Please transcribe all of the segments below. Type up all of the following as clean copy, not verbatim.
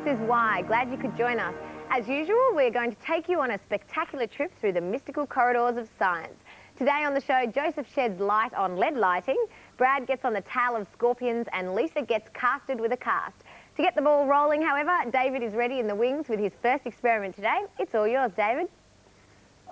is why. Glad you could join us. As usual, we're going to take you on a spectacular trip through the mystical corridors of science. Today on the show, Joseph sheds light on lead lighting, Brad gets on the tail of scorpions, and Lisa gets casted with a cast. To get the ball rolling, however, David is ready in the wings with his first experiment today. It's all yours, David.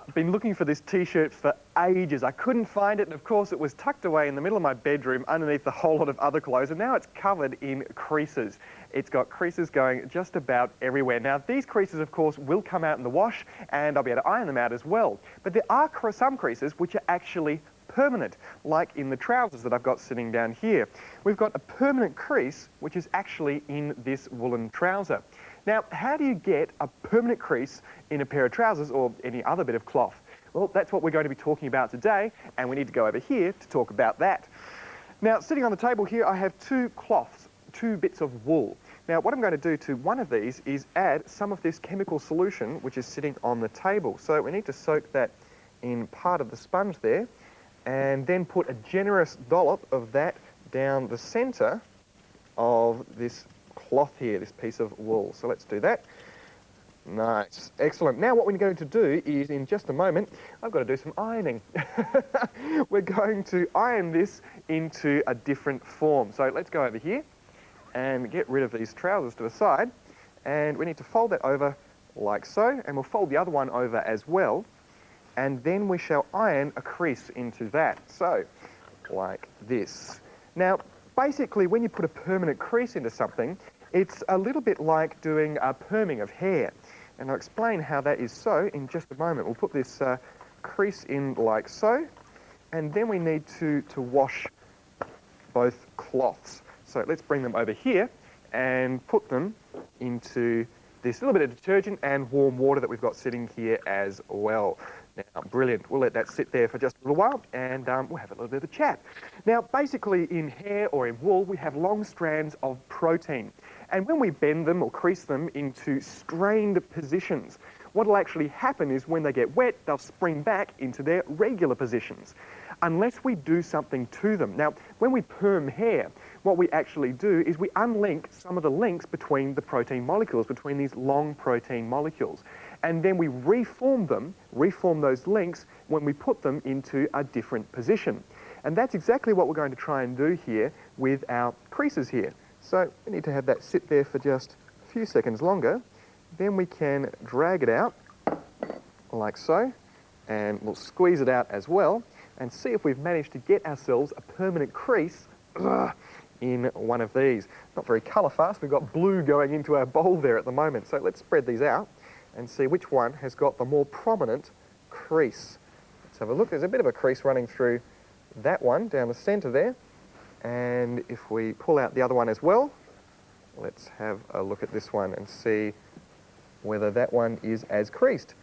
I've been looking for this t-shirt for ages. I couldn't find it, and of course it was tucked away in the middle of my bedroom underneath a whole lot of other clothes, and now it's covered in creases. It's got creases going just about everywhere. Now these creases of course will come out in the wash, and I'll be able to iron them out as well. But there are some creases which are actually permanent, like in the trousers that I've got sitting down here. We've got a permanent crease which is actually in this woolen trouser. Now, how do you get a permanent crease in a pair of trousers or any other bit of cloth? Well, that's what we're going to be talking about today, and we need to go over here to talk about that. Now, sitting on the table here, I have two cloths, two bits of wool. Now, what I'm going to do to one of these is add some of this chemical solution which is sitting on the table. So we need to soak that in part of the sponge there, and then put a generous dollop of that down the centre of this cloth here, this piece of wool. So let's do that. Nice, excellent. Now what we're going to do is, in just a moment, I've got to do some ironing. We're going to iron this into a different form. So let's go over here and get rid of these trousers to the side, and we need to fold that over like so, and we'll fold the other one over as well, and then we shall iron a crease into that, so like this. Now basically when you put a permanent crease into something, it's a little bit like doing a perming of hair, and I'll explain how that is so in just a moment. We'll put this crease in like so, and then we need to wash both cloths. So let's bring them over here and put them into this little bit of detergent and warm water that we've got sitting here as well. Now, brilliant. We'll let that sit there for just a little while, and we'll have a little bit of a chat. Now, basically in hair or in wool, we have long strands of protein. And when we bend them or crease them into strained positions, what will actually happen is when they get wet, they'll spring back into their regular positions, unless we do something to them. Now, when we perm hair, what we actually do is we unlink some of the links between the protein molecules, between these long protein molecules. And then we reform those links when we put them into a different position. And that's exactly what we're going to try and do here with our creases here. So we need to have that sit there for just a few seconds longer. Then we can drag it out like so, and we'll squeeze it out as well, and see if we've managed to get ourselves a permanent crease in one of these. Not very colour fast, we've got blue going into our bowl there at the moment. So let's spread these out and see which one has got the more prominent crease. Let's have a look. There's a bit of a crease running through that one down the centre there. And if we pull out the other one as well, let's have a look at this one and see whether that one is as creased.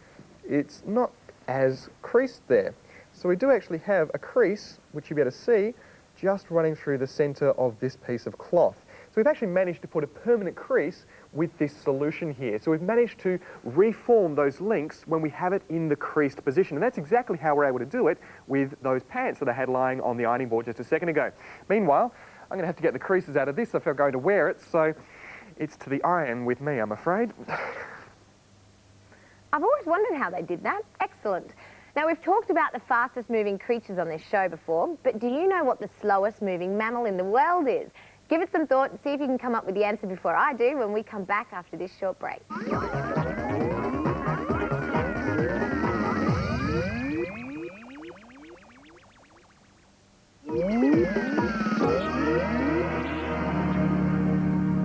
It's not as creased there. So we do actually have a crease, which you'll be able to see, just running through the centre of this piece of cloth. So we've actually managed to put a permanent crease with this solution here. So we've managed to reform those links when we have it in the creased position. And that's exactly how we're able to do it with those pants that I had lying on the ironing board just a second ago. Meanwhile, I'm going to have to get the creases out of this if I'm going to wear it, so it's to the iron with me, I'm afraid. I've always wondered how they did that. Excellent. Now, we've talked about the fastest moving creatures on this show before, but do you know what the slowest moving mammal in the world is? Give it some thought and see if you can come up with the answer before I do when we come back after this short break.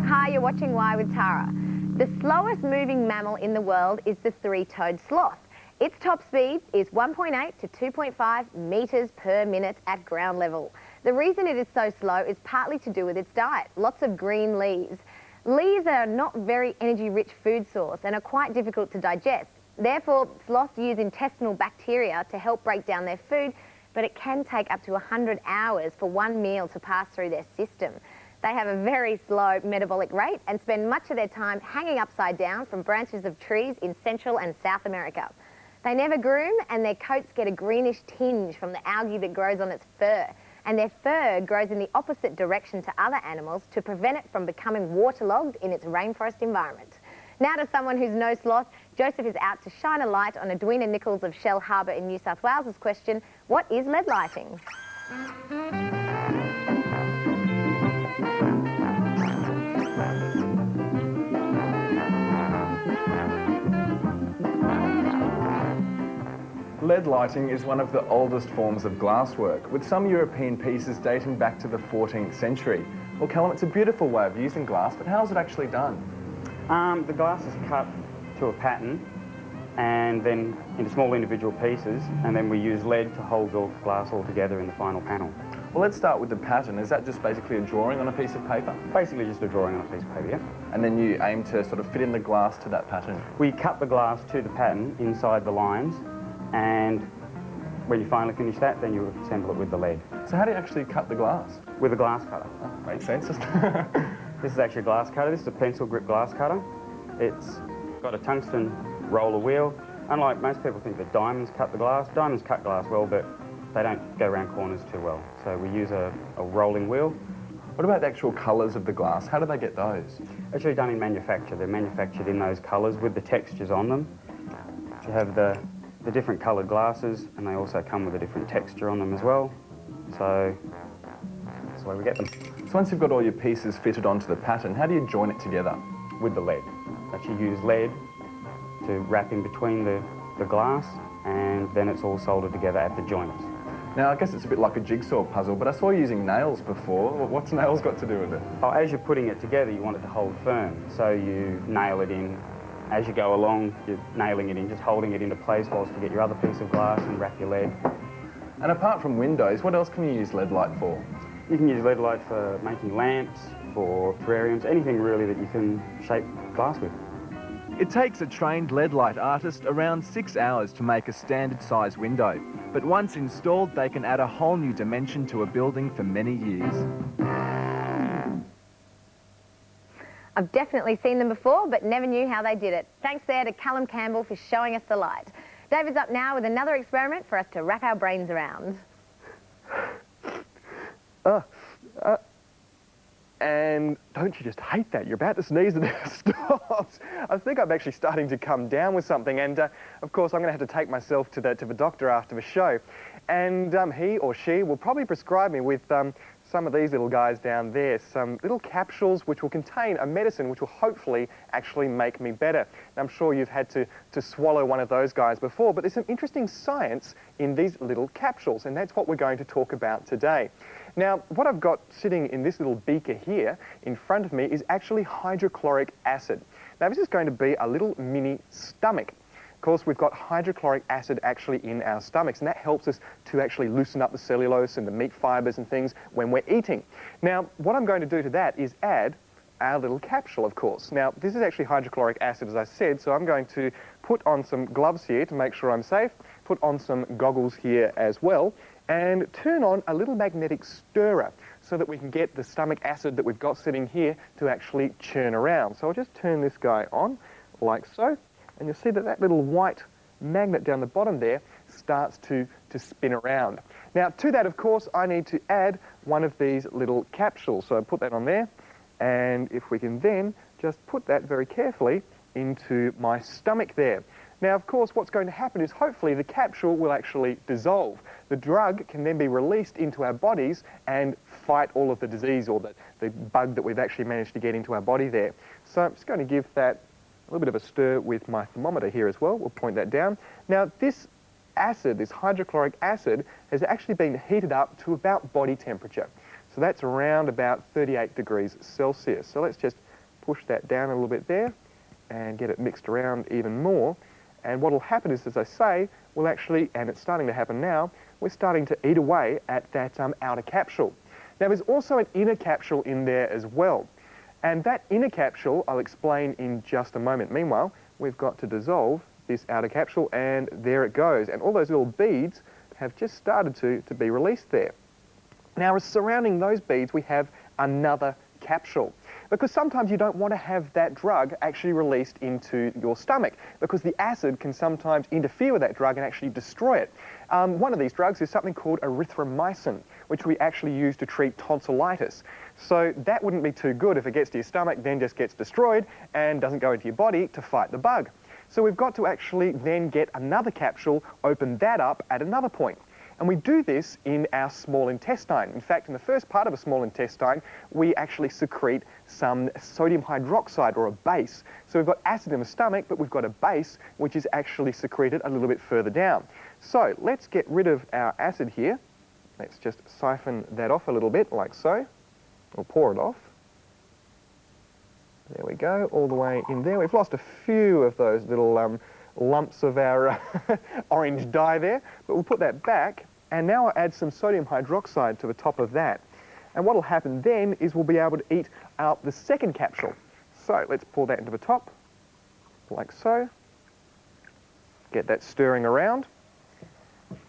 Hi, you're watching Why with Tara. The slowest moving mammal in the world is the three-toed sloth. Its top speed is 1.8 to 2.5 metres per minute at ground level. The reason it is so slow is partly to do with its diet, lots of green leaves. Leaves are not very energy-rich food source and are quite difficult to digest. Therefore, sloths use intestinal bacteria to help break down their food, but it can take up to 100 hours for one meal to pass through their system. They have a very slow metabolic rate and spend much of their time hanging upside down from branches of trees in Central and South America. They never groom, and their coats get a greenish tinge from the algae that grows on its fur. And their fur grows in the opposite direction to other animals to prevent it from becoming waterlogged in its rainforest environment. Now to someone who's no sloth. Joseph is out to shine a light on Edwina Nichols of Shell Harbour in New South Wales' question, what is lead lighting? Lead lighting is one of the oldest forms of glasswork, with some European pieces dating back to the 14th century. Well, Callum, it's a beautiful way of using glass, but how is it actually done? The glass is cut to a pattern and then into small individual pieces, and then we use lead to hold the glass all together in the final panel. Well, let's start with the pattern. Is that just basically a drawing on a piece of paper? Basically just a drawing on a piece of paper, yeah. And then you aim to sort of fit in the glass to that pattern? We cut the glass to the pattern inside the lines, and when you finally finish that, then you assemble it with the lead. So how do you actually cut the glass? With a glass cutter. Oh, makes sense. This is actually a glass cutter. This is a pencil grip glass cutter. It's got a tungsten roller wheel. Unlike most people think that diamonds cut the glass. Diamonds cut glass well, but they don't go around corners too well. So we use a rolling wheel. What about the actual colours of the glass? How do they get those? Actually done in manufacture. They're manufactured in those colours with the textures on them. You have the different coloured glasses, and they also come with a different texture on them as well. So that's the way we get them. So once you've got all your pieces fitted onto the pattern, how do you join it together? With the lead. Actually use lead to wrap in between the glass, and then it's all soldered together at the joints. Now, I guess it's a bit like a jigsaw puzzle, but I saw you using nails before. What's nails got to do with it? Oh, as you're putting it together, you want it to hold firm, so you nail it in. As you go along, you're nailing it in, just holding it into place whilst you get your other piece of glass and wrap your lead. And apart from windows, what else can you use lead light for? You can use lead light for making lamps, for terrariums, anything really that you can shape glass with. It takes a trained lead light artist around 6 hours to make a standard size window, but once installed they can add a whole new dimension to a building for many years. I've definitely seen them before, but never knew how they did it. Thanks there to Callum Campbell for showing us the light. David's up now with another experiment for us to wrap our brains around. And don't you just hate that? You're about to sneeze and it stops. I think I'm actually starting to come down with something, and of course I'm going to have to take myself to the doctor after the show. And he or she will probably prescribe me with some of these little guys down there, some little capsules which will contain a medicine which will hopefully actually make me better. And I'm sure you've had to swallow one of those guys before, but there's some interesting science in these little capsules, and that's what we're going to talk about today. Now, what I've got sitting in this little beaker here in front of me is actually hydrochloric acid. Now, this is going to be a little mini stomach. Of course, we've got hydrochloric acid actually in our stomachs, and that helps us to actually loosen up the cellulose and the meat fibres and things when we're eating. Now, what I'm going to do to that is add our little capsule, of course. Now, this is actually hydrochloric acid, as I said, so I'm going to put on some gloves here to make sure I'm safe, put on some goggles here as well, and turn on a little magnetic stirrer so that we can get the stomach acid that we've got sitting here to actually churn around. So I'll just turn this guy on like so, and you'll see that that little white magnet down the bottom there starts to spin around. Now, to that, of course, I need to add one of these little capsules. So I put that on there, and if we can then just put that very carefully into my stomach there. Now, of course, what's going to happen is hopefully the capsule will actually dissolve. The drug can then be released into our bodies and fight all of the disease or the bug that we've actually managed to get into our body there. So I'm just going to give that a little bit of a stir with my thermometer here as well. We'll point that down. Now, this acid, this hydrochloric acid, has actually been heated up to about body temperature. So that's around about 38 degrees Celsius. So let's just push that down a little bit there and get it mixed around even more. And what will happen is, as I say, we'll actually, and it's starting to happen now, we're starting to eat away at that outer capsule. Now, there's also an inner capsule in there as well. And that inner capsule, I'll explain in just a moment. Meanwhile, we've got to dissolve this outer capsule, and there it goes. And all those little beads have just started to be released there. Now, surrounding those beads, we have another capsule. because sometimes you don't want to have that drug actually released into your stomach, because the acid can sometimes interfere with that drug and actually destroy it. One of these drugs is something called erythromycin, which we actually use to treat tonsillitis. So that wouldn't be too good if it gets to your stomach, then just gets destroyed and doesn't go into your body to fight the bug. So we've got to actually then get another capsule, open that up at another point. And we do this in our small intestine. In fact, in the first part of a small intestine, we actually secrete some sodium hydroxide, or a base. So we've got acid in the stomach, but we've got a base which is actually secreted a little bit further down. So let's get rid of our acid here. Let's just siphon that off a little bit, like so. We'll pour it off. There we go, all the way in there. We've lost a few of those little lumps of our orange dye there, but we'll put that back, and now I'll add some sodium hydroxide to the top of that. And what will happen then is we'll be able to eat out the second capsule. So let's pour that into the top, like so. Get that stirring around.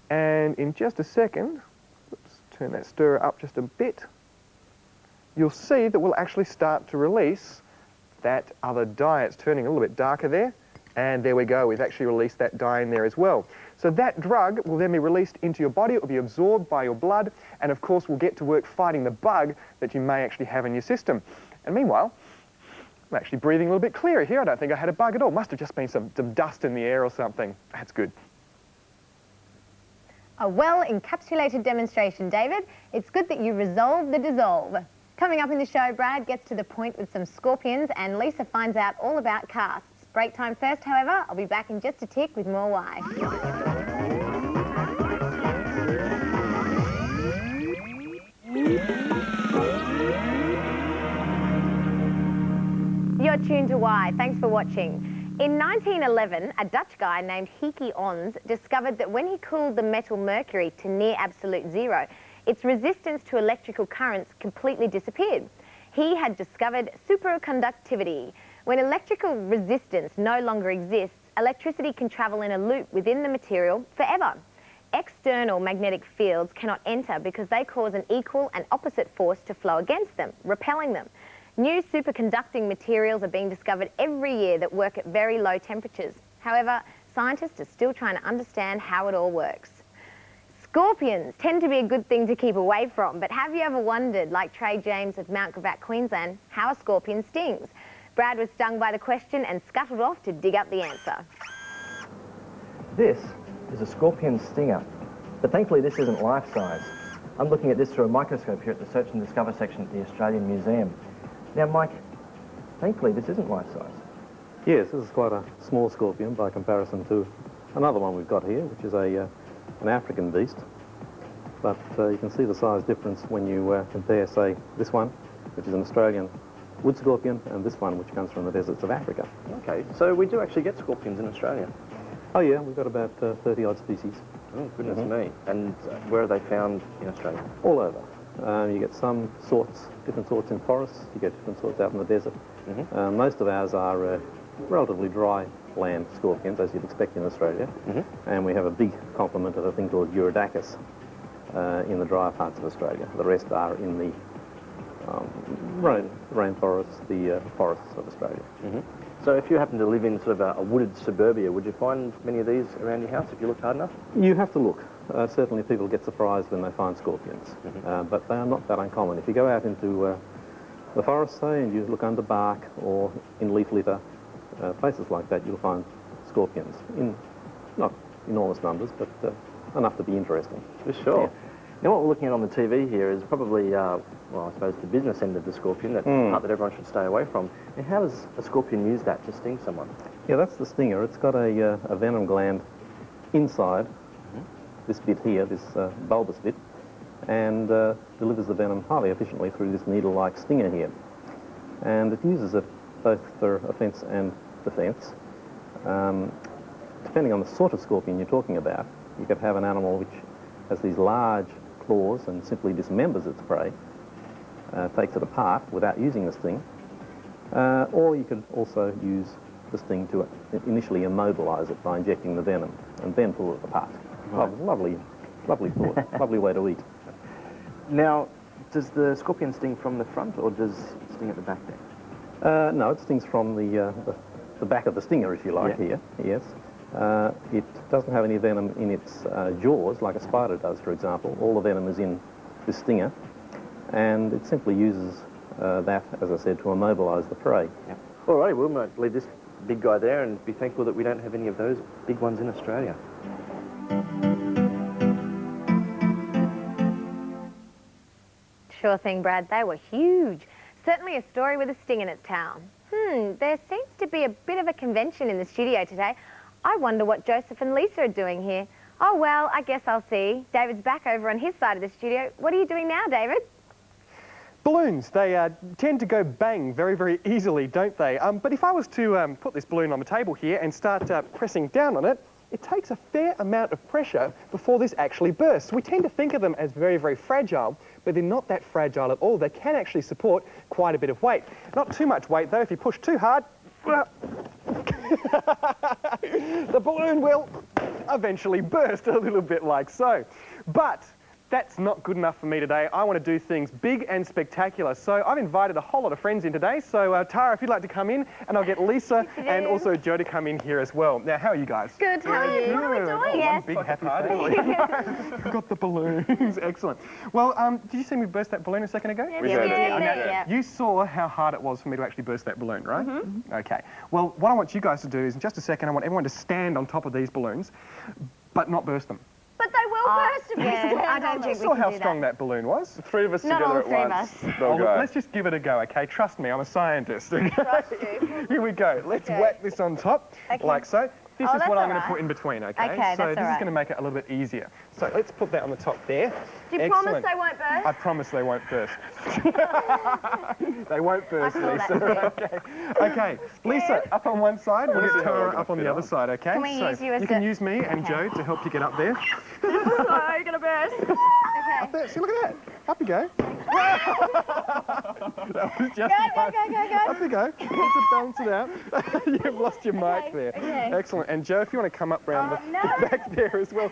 And in just a second, let's turn that stirrer up just a bit, you'll see that we'll actually start to release that other dye. It's turning a little bit darker there. And there we go, we've actually released that dye in there as well. So that drug will then be released into your body, it will be absorbed by your blood, and of course we'll get to work fighting the bug that you may actually have in your system. And meanwhile, I'm actually breathing a little bit clearer here. I don't think I had a bug at all. Must have just been some dust in the air or something. That's good. A well-encapsulated demonstration, David. It's good that you resolved the dissolve. Coming up in the show, Brad gets to the point with some scorpions and Lisa finds out all about casts. Break time first, however. I'll be back in just a tick with more Why. You're tuned to Why. Thanks for watching. In 1911, a Dutch guy named Heike Ons discovered that when he cooled the metal mercury to near absolute zero, its resistance to electrical currents completely disappeared. He had discovered superconductivity. When electrical resistance no longer exists, electricity can travel in a loop within the material forever. External magnetic fields cannot enter because they cause an equal and opposite force to flow against them, repelling them. New superconducting materials are being discovered every year that work at very low temperatures. However, scientists are still trying to understand how it all works. Scorpions tend to be a good thing to keep away from, but have you ever wondered, like Trey James of Mount Gravatt, Queensland, how a scorpion stings? Brad was stung by the question and scuttled off to dig up the answer. This is a scorpion stinger, but thankfully this isn't life-size. I'm looking at this through a microscope here at the Search and Discover section at the Australian Museum. Now, Mike, thankfully this isn't life-size. Yes, this is quite a small scorpion by comparison to another one we've got here, which is an African beast. But you can see the size difference when you compare, say, this one, which is an Australian wood scorpion, and this one, which comes from the deserts of Africa. Okay, so we do actually get scorpions in Australia? Oh yeah, we've got about 30-odd species. Oh, goodness me. And where are they found in Australia? All over. You get some sorts, different sorts in forests, you get different sorts out in the desert. Most of ours are relatively dry land scorpions, as you'd expect in Australia. And we have a big complement of a thing called Urodacus in the drier parts of Australia. The rest are in the rainforests, the forests of Australia. So if you happen to live in sort of a wooded suburbia, would you find many of these around your house if you look hard enough? You have to look. Certainly people get surprised when they find scorpions, but they are not that uncommon. If you go out into the forest, say, and you look under bark or in leaf litter, places like that, you'll find scorpions in not enormous numbers, but enough to be interesting. For sure. Yeah. Now what we're looking at on the TV here is probably, well, I suppose the business end of the scorpion, that part that everyone should stay away from. And how does a scorpion use that to sting someone? Yeah, that's the stinger. It's got a venom gland inside this bit here, this bulbous bit, and delivers the venom highly efficiently through this needle-like stinger here. And it uses it both for offence and defence. Depending on the sort of scorpion you're talking about, you could have an animal which has these large claws and simply dismembers its prey, takes it apart without using the sting, or you could also use the sting to initially immobilise it by injecting the venom and then pull it apart. Lovely thought, lovely way to eat. Now, does the scorpion sting from the front or does it sting at the back there? No, it stings from the back of the stinger, if you like, here, yes. It doesn't have any venom in its jaws, like a spider does, for example. All the venom is in the stinger, and it simply uses that, as I said, to immobilise the prey. Yep. All right, we might leave this big guy there and be thankful that we don't have any of those big ones in Australia. Sure thing, Brad. They were huge. Certainly a story with a sting in its tail. There seems to be a bit of a convention in the studio today. I wonder what Joseph and Lisa are doing here. Oh, well, I guess I'll see. David's back over on his side of the studio. What are you doing now, David? Balloons, they tend to go bang very, very easily, don't they? But if I was to put this balloon on the table here and start pressing down on it, it takes a fair amount of pressure before this actually bursts. We tend to think of them as very, very fragile, but they're not that fragile at all. They can actually support quite a bit of weight. Not too much weight, though. If you push too hard, the balloon will eventually burst a little bit like so. But that's not good enough for me today. I want to do things big and spectacular. So I've invited a whole lot of friends in today. So Tara, if you'd like to come in, and I'll get Lisa and also Joe to come in here as well. Now, how are you guys? Good, how are you? What are we doing? One big happy family. We've got the balloons. Excellent. Well, did you see me burst that balloon a second ago? We did. Yeah. You saw how hard it was for me to actually burst that balloon, right? Okay. Well, what I want you guys to do is, in just a second, I want everyone to stand on top of these balloons, but not burst them. But they will burst if we stand I don't think You we saw can how do strong that balloon was. The three of us Not all together three at of once. us. They'll go. Let's just give it a go, okay? Trust me, I'm a scientist. Okay? Trust you. Here we go. Let's whack this on top, like so. This is that's what I'm all going to right. put in between, okay? Okay, so that's this all is right. going to make it a little bit easier. So let's put that on the top there. Do you promise they won't burst? I promise they won't burst. They won't burst, I saw that Lisa. Okay. Okay. Lisa, up on one side. We'll get see how we're Tara gonna up on fit the other on. side, okay? Can we use you as can the- use me and Joe to help you get up there. Sorry, you're gonna burst. Up there. See, look at that. Up you go. That was just fun. Go. Up you go. Let's just balance it out. You've lost your mic there. okay. Excellent. And Joe, if you want to come up round the no. back there as well.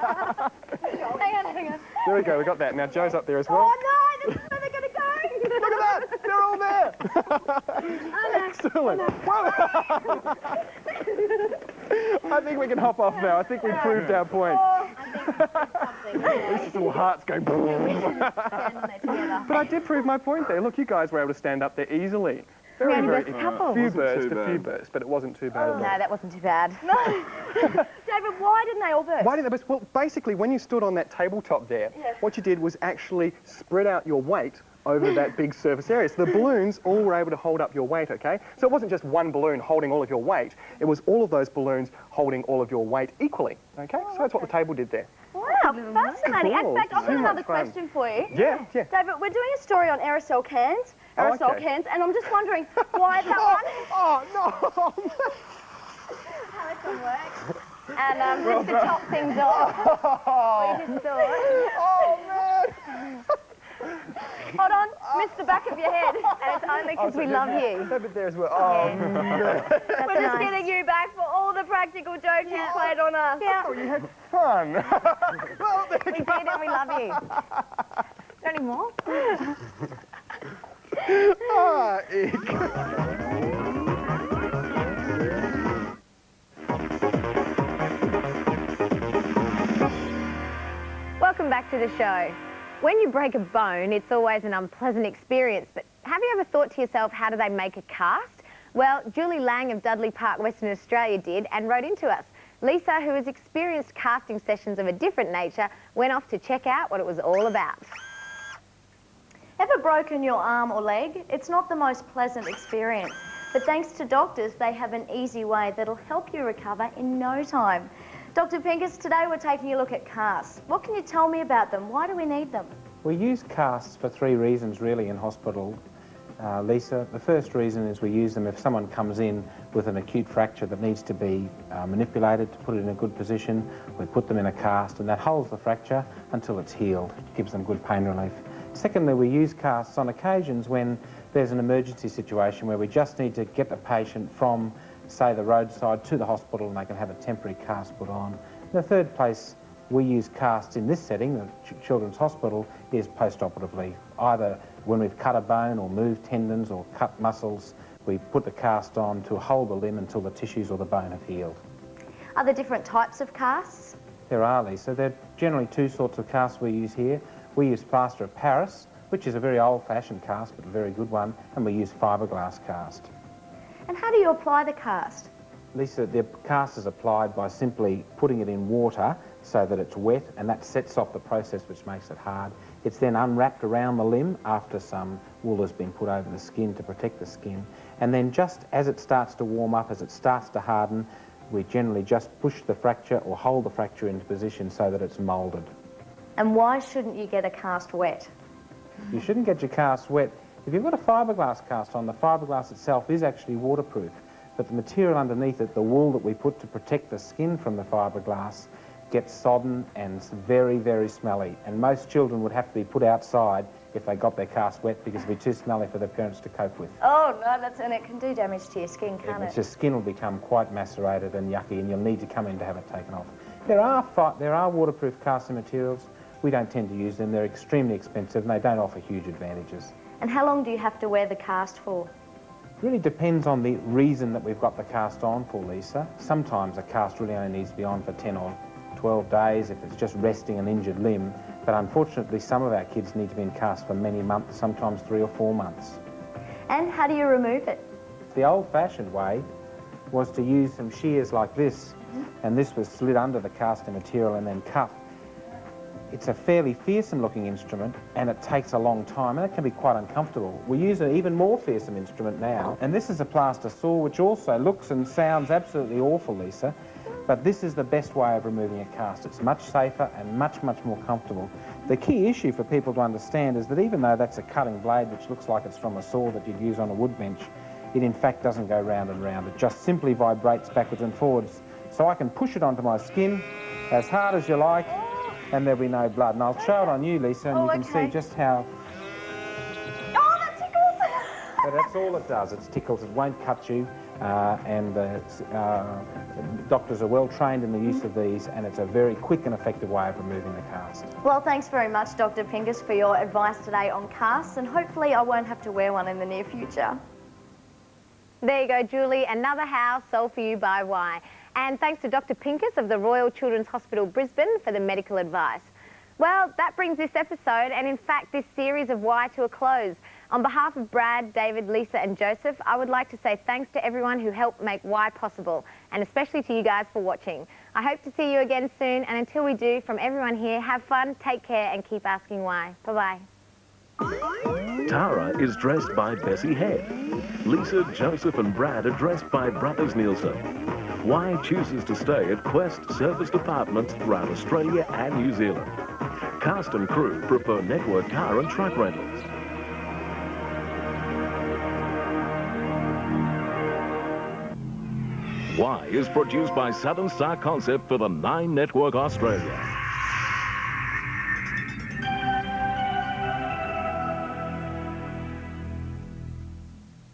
Hang on. There we go. We got that. Now Joe's up there as well. Oh no, this is where they're gonna go. Look at that. They're all there. Excellent. Whoa. I think we can hop off now. I think we've proved our point. These little hearts go boom. But I did prove my point there. Look, you guys were able to stand up there easily. We only burst a couple. Few Wasn't too bursts, bad. but it wasn't too bad at all. No, that wasn't too bad. David, why didn't they all burst? Why didn't they burst? Well, basically, when you stood on that tabletop there, what you did was actually spread out your weight over that big surface area. So the balloons all were able to hold up your weight, okay? So it wasn't just one balloon holding all of your weight. It was all of those balloons holding all of your weight equally, okay? So that's what the table did there. Wow, fascinating. In Cool. fact, I've got So another much fun. question for you. Yeah. David, we're doing a story on aerosol cans. Oh, Aerosol okay. cans, and I'm just wondering why that one. Oh, no! How this one works. And just to top things off, we just thought, Oh, man! Hold on, missed the back of your head. and it's only because we love you. That bit there as well. Oh, That's We're just nice. getting you back for all the practical jokes you played on us. oh, you had fun. Well, there We did and we love you. Any more? Ah, Welcome back to the show. When you break a bone, it's always an unpleasant experience, but have you ever thought to yourself, how do they make a cast? Well, Julie Lang of Dudley Park, Western Australia did and wrote into us. Lisa, who has experienced casting sessions of a different nature, went off to check out what it was all about. Ever broken your arm or leg? It's not the most pleasant experience, but thanks to doctors, they have an easy way that'll help you recover in no time. Dr. Pincus, today we're taking a look at casts. What can you tell me about them? Why do we need them? We use casts for three reasons really in hospital, Lisa. The first reason is we use them if someone comes in with an acute fracture that needs to be manipulated to put it in a good position. We put them in a cast and that holds the fracture until it's healed. It gives them good pain relief. Secondly, we use casts on occasions when there's an emergency situation where we just need to get the patient from, say, the roadside to the hospital and they can have a temporary cast put on. In the third place, We use casts in this setting, the Children's Hospital, is post-operatively. Either when we've cut a bone or moved tendons or cut muscles, we put the cast on to hold the limb until the tissues or the bone have healed. Are there different types of casts? There are, Lisa. There are generally two sorts of casts we use here. We use plaster of Paris, which is a very old-fashioned cast, but a very good one, and we use fiberglass cast. And how do you apply the cast? Lisa, the cast is applied by simply putting it in water so that it's wet, and that sets off the process which makes it hard. It's then unwrapped around the limb after some wool has been put over the skin to protect the skin. And then just as it starts to warm up, as it starts to harden, we generally just push the fracture or hold the fracture into position so that it's moulded. And why shouldn't you get a cast wet? You shouldn't get your cast wet. If you've got a fiberglass cast on, the fiberglass itself is actually waterproof, but the material underneath it, the wool that we put to protect the skin from the fiberglass, gets sodden and it's very, very smelly. And most children would have to be put outside if they got their cast wet because it'd be too smelly for their parents to cope with. Oh no, and it can do damage to your skin, can't it? Your skin will become quite macerated and yucky, and you'll need to come in to have it taken off. There are waterproof casting materials. We don't tend to use them. They're extremely expensive and they don't offer huge advantages. And how long do you have to wear the cast for? It really depends on the reason that we've got the cast on for, Lisa. Sometimes a cast really only needs to be on for 10 or 12 days if it's just resting an injured limb, but unfortunately some of our kids need to be in cast for many months, sometimes 3 or 4 months. And how do you remove it? The old-fashioned way was to use some shears like this, and this was slid under the casting material and then cut. It's a fairly fearsome looking instrument and it takes a long time and it can be quite uncomfortable. We use an even more fearsome instrument now, and this is a plaster saw which also looks and sounds absolutely awful, Lisa, but this is the best way of removing a cast. It's much safer and much, much more comfortable. The key issue for people to understand is that even though that's a cutting blade which looks like it's from a saw that you'd use on a wood bench, it in fact doesn't go round and round. It just simply vibrates backwards and forwards. So I can push it onto my skin as hard as you like, and there'll be no blood. And I'll show it on you, Lisa, and you can see just how... Oh, that tickles! But that's all it does. It tickles. It won't cut you. Doctors are well trained in the use of these, and it's a very quick and effective way of removing the cast. Well, thanks very much, Dr. Pincus, for your advice today on casts, and hopefully I won't have to wear one in the near future. There you go, Julie. Another house sold for you by Y. And thanks to Dr. Pincus of the Royal Children's Hospital Brisbane for the medical advice. Well, that brings this episode and in fact this series of Y to a close. On behalf of Brad, David, Lisa and Joseph, I would like to say thanks to everyone who helped make Y possible, and especially to you guys for watching. I hope to see you again soon, and until we do, from everyone here, have fun, take care and keep asking why. Bye-bye. Tara is dressed by Bessie Head. Lisa, Joseph and Brad are dressed by Brothers Nielsen. Y chooses to stay at Quest service departments throughout Australia and New Zealand. Cast and crew prefer network car and truck rentals. Y is produced by Southern Star Concept for the 9 Network Australia.